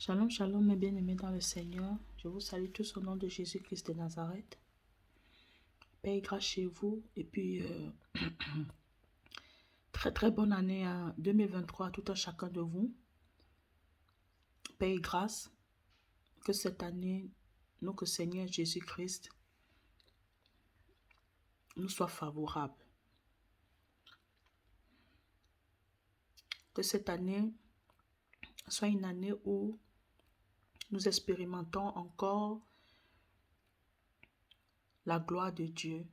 Shalom, shalom, mes bien-aimés dans le Seigneur. Je vous salue tous au nom de Jésus-Christ de Nazareth. Paix et grâce chez vous. Et puis, très très bonne année à 2023 à tout un chacun de vous. Paix et grâce. Que cette année, notre Seigneur Jésus-Christ nous soit favorable. Que cette année soit une année où nous expérimentons encore la gloire de Dieu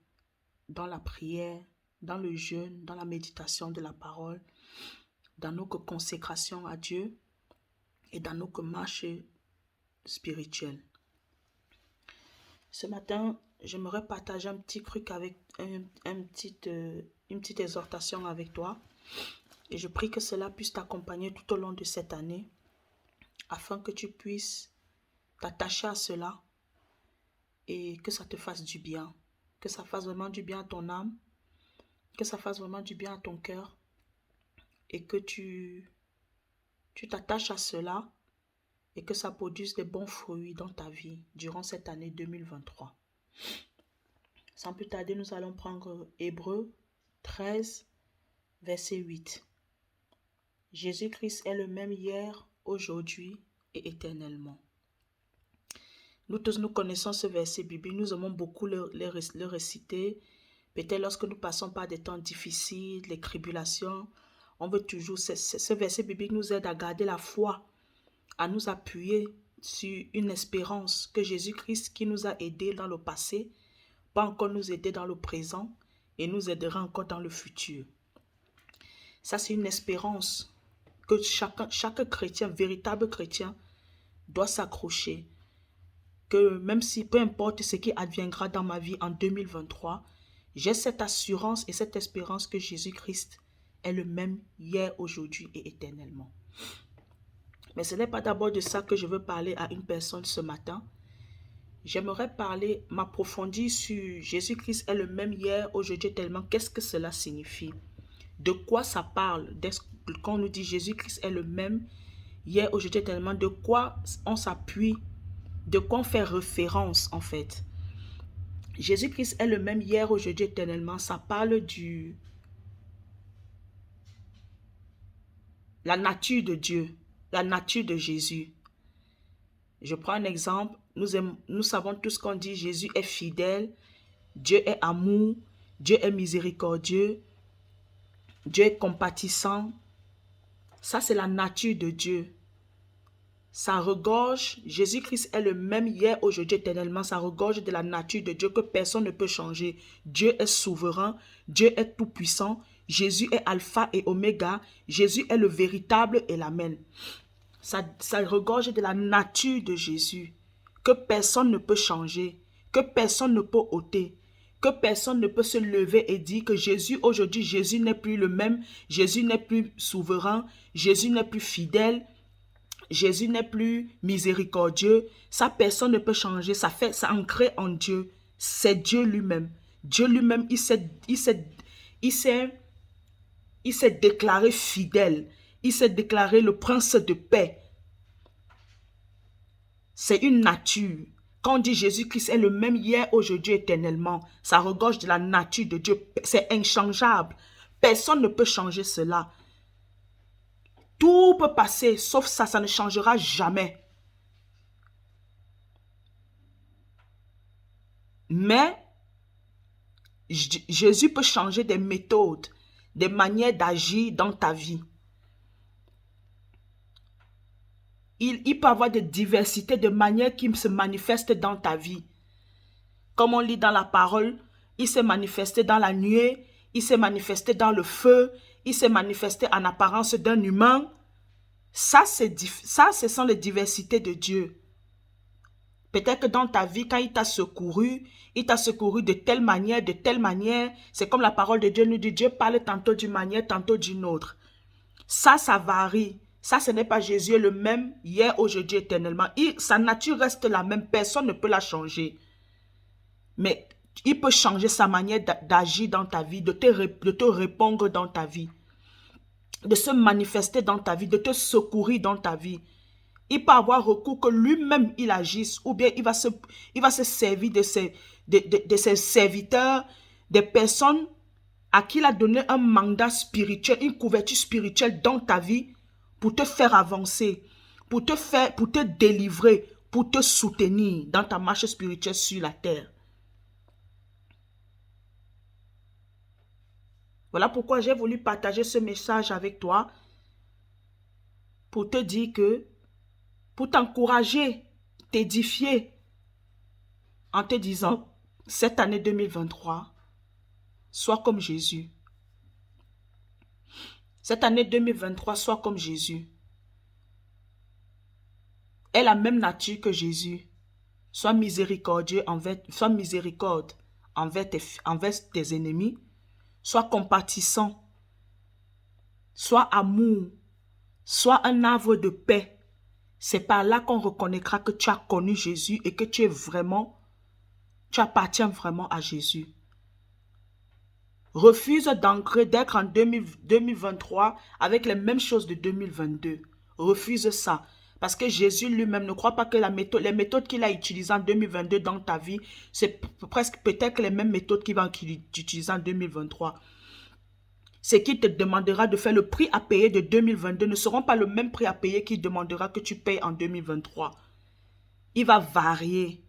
dans la prière, dans le jeûne, dans la méditation de la parole, dans notre consécration à Dieu et dans notre marche spirituelle. Ce matin, j'aimerais partager un petit truc avec une petite exhortation avec toi. Et je prie que cela puisse t'accompagner tout au long de cette année, afin que tu puisses t'attacher à cela et que ça te fasse du bien. Que ça fasse vraiment du bien à ton âme, que ça fasse vraiment du bien à ton cœur et que tu t'attaches à cela et que ça produise des bons fruits dans ta vie durant cette année 2023. Sans plus tarder, nous allons prendre Hébreux 13, verset 8. Jésus-Christ est le même hier, aujourd'hui et éternellement. Nous tous, nous connaissons ce verset biblique. Nous aimons beaucoup le réciter. Peut-être lorsque nous passons par des temps difficiles, les tribulations, on veut toujours... Ce verset biblique nous aide à garder la foi, à nous appuyer sur une espérance que Jésus-Christ qui nous a aidés dans le passé, va encore nous aider dans le présent et nous aidera encore dans le futur. Ça, c'est une espérance que chaque chrétien, véritable chrétien, doit s'accrocher. Que même si, peu importe ce qui adviendra dans ma vie en 2023, j'ai cette assurance et cette espérance que Jésus-Christ est le même hier, aujourd'hui et éternellement. Mais ce n'est pas d'abord de ça que je veux parler à une personne ce matin. J'aimerais m'approfondir sur Jésus-Christ est le même hier, aujourd'hui, tellement. Qu'est-ce que cela signifie? De quoi ça parle? Quand on nous dit Jésus-Christ est le même hier, aujourd'hui, tellement, de quoi on s'appuie? De quoi on fait référence en fait? Jésus-Christ est le même hier, aujourd'hui, éternellement. Ça parle de la nature de Dieu, la nature de Jésus. Je prends un exemple. Nous savons tous qu'on dit Jésus est fidèle, Dieu est amour, Dieu est miséricordieux, Dieu est compatissant. Ça, c'est la nature de Dieu. Ça regorge, Jésus-Christ est le même hier, aujourd'hui, éternellement. Ça regorge de la nature de Dieu que personne ne peut changer. Dieu est souverain, Dieu est tout-puissant. Jésus est alpha et oméga. Jésus est le véritable et l'amen. Ça regorge de la nature de Jésus que personne ne peut changer, que personne ne peut ôter, que personne ne peut se lever et dire que Jésus, aujourd'hui, Jésus n'est plus le même, Jésus n'est plus souverain, Jésus n'est plus fidèle, Jésus n'est plus miséricordieux. Ça, personne ne peut changer. Ça ancré en Dieu. C'est Dieu lui-même. Dieu lui-même, il s'est déclaré fidèle. Il s'est déclaré le prince de paix. C'est une nature. Quand on dit Jésus-Christ est le même hier, aujourd'hui, éternellement, ça regorge de la nature de Dieu. C'est inchangeable. Personne ne peut changer cela. Tout peut passer, sauf ça, ça ne changera jamais. Mais Jésus peut changer des méthodes, des manières d'agir dans ta vie. Il peut avoir des diversités de manières qui se manifestent dans ta vie. Comme on lit dans la parole, il s'est manifesté dans la nuée, il s'est manifesté dans le feu, il s'est manifesté en apparence d'un humain. Ça, ce sont les diversités de Dieu. Peut-être que dans ta vie, quand il t'a secouru de telle manière, de telle manière. C'est comme la parole de Dieu nous dit, Dieu parle tantôt d'une manière, tantôt d'une autre. Ça varie. Ça, ce n'est pas Jésus le même hier, aujourd'hui, éternellement. Sa nature reste la même. Personne ne peut la changer. Mais il peut changer sa manière d'agir dans ta vie, de te répondre dans ta vie, de se manifester dans ta vie, de te secourir dans ta vie. Il peut avoir recours que lui-même il agisse, ou bien il va se servir de ses serviteurs, des personnes à qui il a donné un mandat spirituel, une couverture spirituelle dans ta vie pour te faire avancer, pour te délivrer, pour te soutenir dans ta marche spirituelle sur la terre. Voilà pourquoi j'ai voulu partager ce message avec toi pour te dire que, pour t'encourager, t'édifier en te disant, cette année 2023, sois comme Jésus. Cette année 2023, sois comme Jésus. Aie la même nature que Jésus. Sois miséricordieux sois miséricorde envers tes ennemis. Sois compatissant. Sois amour. Sois un havre de paix. C'est par là qu'on reconnaîtra que tu as connu Jésus et que tu appartiens vraiment à Jésus. Refuse d'être en 2023 avec les mêmes choses de 2022. Refuse ça. Parce que Jésus lui-même ne croit pas que les méthodes qu'il a utilisées en 2022 dans ta vie, c'est presque peut-être les mêmes méthodes qu'il va utiliser en 2023. Ce qu'il te demandera de faire, le prix à payer de 2022 ne seront pas le même prix à payer qu'il demandera que tu payes en 2023. Il va varier.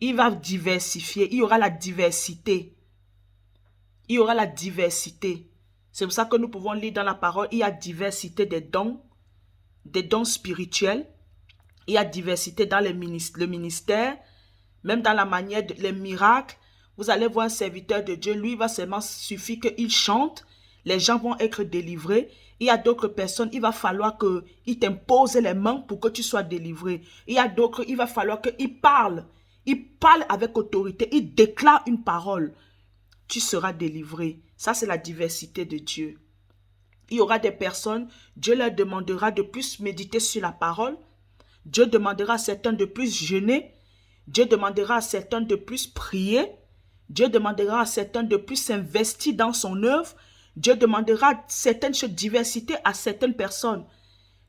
Il va diversifier. Il y aura la diversité. Il y aura la diversité. C'est pour ça que nous pouvons lire dans la parole, il y a diversité des dons spirituels. Il y a diversité dans le ministère, même dans la manière, les miracles. Vous allez voir un serviteur de Dieu, lui, il va seulement suffire qu'il chante, les gens vont être délivrés. Il y a d'autres personnes, il va falloir qu'il t'impose les mains pour que tu sois délivré. Il y a d'autres, il va falloir qu'il parle. Il parle avec autorité, il déclare une parole. Tu seras délivré. Ça, c'est la diversité de Dieu. Il y aura des personnes, Dieu leur demandera de plus méditer sur la parole. Dieu demandera à certains de plus jeûner. Dieu demandera à certains de plus prier. Dieu demandera à certains de plus s'investir dans son œuvre. Dieu demandera certaines diversités à certaines personnes.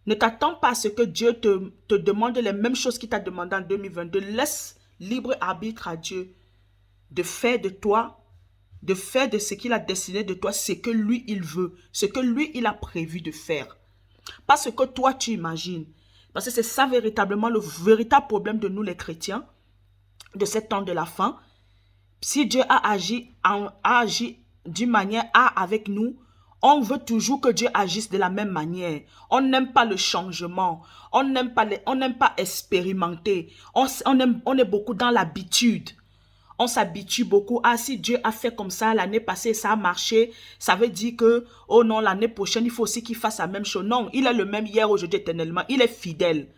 Ne t'attends pas à ce que Dieu te demande les mêmes choses qu'il t'a demandé en 2022. Laisse libre arbitre à Dieu de faire de toi, de faire de ce qu'il a destiné de toi, ce que lui, il veut, ce que lui, il a prévu de faire. Pas ce que toi, tu imagines. Parce que c'est ça véritablement le véritable problème de nous les chrétiens, de ce temps de la fin. Si Dieu a agi d'une manière A avec nous, on veut toujours que Dieu agisse de la même manière. On n'aime pas le changement. On n'aime pas expérimenter. On est beaucoup dans l'habitude. On s'habitue beaucoup. Ah, si Dieu a fait comme ça l'année passée, ça a marché, ça veut dire que, oh non, l'année prochaine, il faut aussi qu'il fasse la même chose. Non, il est le même hier, aujourd'hui, éternellement. Il est fidèle.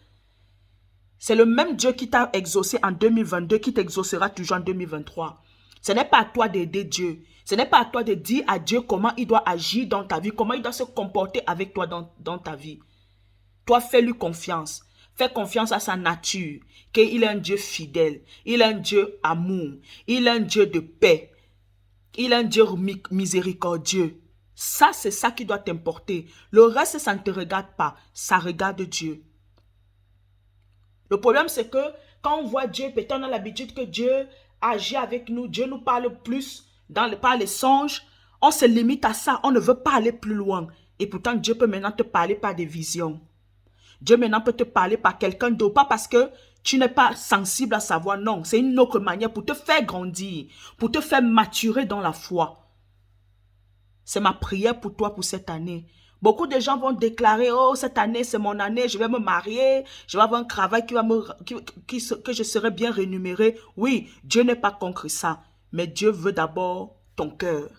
C'est le même Dieu qui t'a exaucé en 2022, qui t'exaucera toujours en 2023. Ce n'est pas à toi d'aider Dieu. Ce n'est pas à toi de dire à Dieu comment il doit agir dans ta vie, comment il doit se comporter avec toi dans ta vie. Toi, fais-lui confiance. Fais confiance à sa nature, qu'il est un Dieu fidèle, il est un Dieu amour, il est un Dieu de paix, il est un Dieu miséricordieux. Ça, c'est ça qui doit t'importer. Le reste, ça ne te regarde pas, ça regarde Dieu. Le problème, c'est que quand on voit Dieu, peut-être on a l'habitude que Dieu agit avec nous, Dieu nous parle plus par les songes, on se limite à ça, on ne veut pas aller plus loin. Et pourtant, Dieu peut maintenant te parler par des visions. Dieu maintenant peut te parler par quelqu'un d'autre, pas parce que tu n'es pas sensible à sa voix, non. C'est une autre manière pour te faire grandir, pour te faire maturer dans la foi. C'est ma prière pour toi pour cette année. Beaucoup de gens vont déclarer, oh, cette année, c'est mon année, je vais me marier, je vais avoir un travail que je serai bien rémunéré. Oui, Dieu n'est pas contre ça, mais Dieu veut d'abord ton cœur.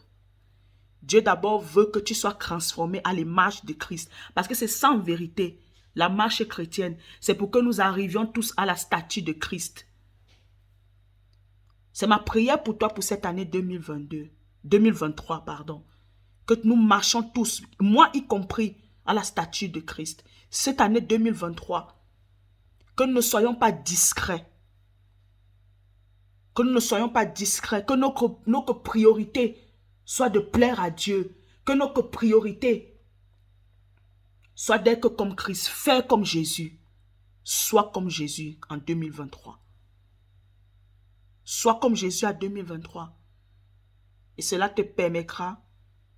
Dieu d'abord veut que tu sois transformé à l'image de Christ, parce que c'est ça en vérité. La marche chrétienne, c'est pour que nous arrivions tous à la statue de Christ. C'est ma prière pour toi pour cette année 2023, pardon. Que nous marchons tous, moi y compris, à la statue de Christ. Cette année 2023, que nous ne soyons pas discrets. Que nous ne soyons pas discrets. Que notre priorité soit de plaire à Dieu. Que notre priorité Sois d'être comme Christ. Fais comme Jésus. Sois comme Jésus en 2023. Sois comme Jésus en 2023. Et cela te permettra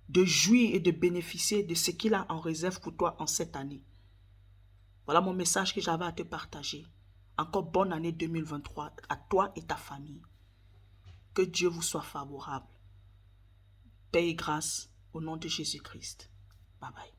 de jouir et de bénéficier de ce qu'il a en réserve pour toi en cette année. Voilà mon message que j'avais à te partager. Encore bonne année 2023 à toi et ta famille. Que Dieu vous soit favorable. Paix et grâce au nom de Jésus-Christ. Bye bye.